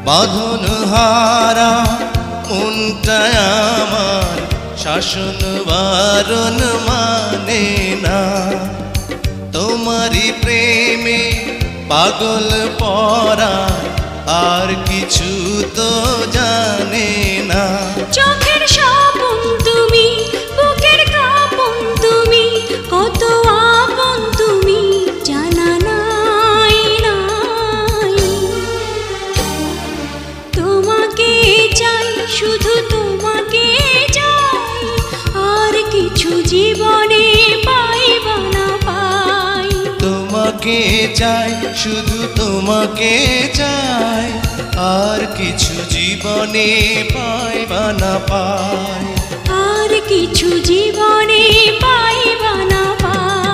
বাঁধন হারা মনটা আমার শাসন বারণ মানে না। তোমারই প্রেমে পাগল পরা আর কিছু তো জানে না। চোখের স্বপন তুমি, বুকের কাঁপন তুমি, কত আপন তুমি জানা নাই নাই। তোমাকে চাই, শুধু তোমাকে চাই, আর কিছু জীবনে পাইবা না পাই। তোমাকে চাই, শুধু তোমাকে চাই, আর কিছু জীবনে পাইবা না পাই। আর কিছু জীবনে পাইবা না পাই।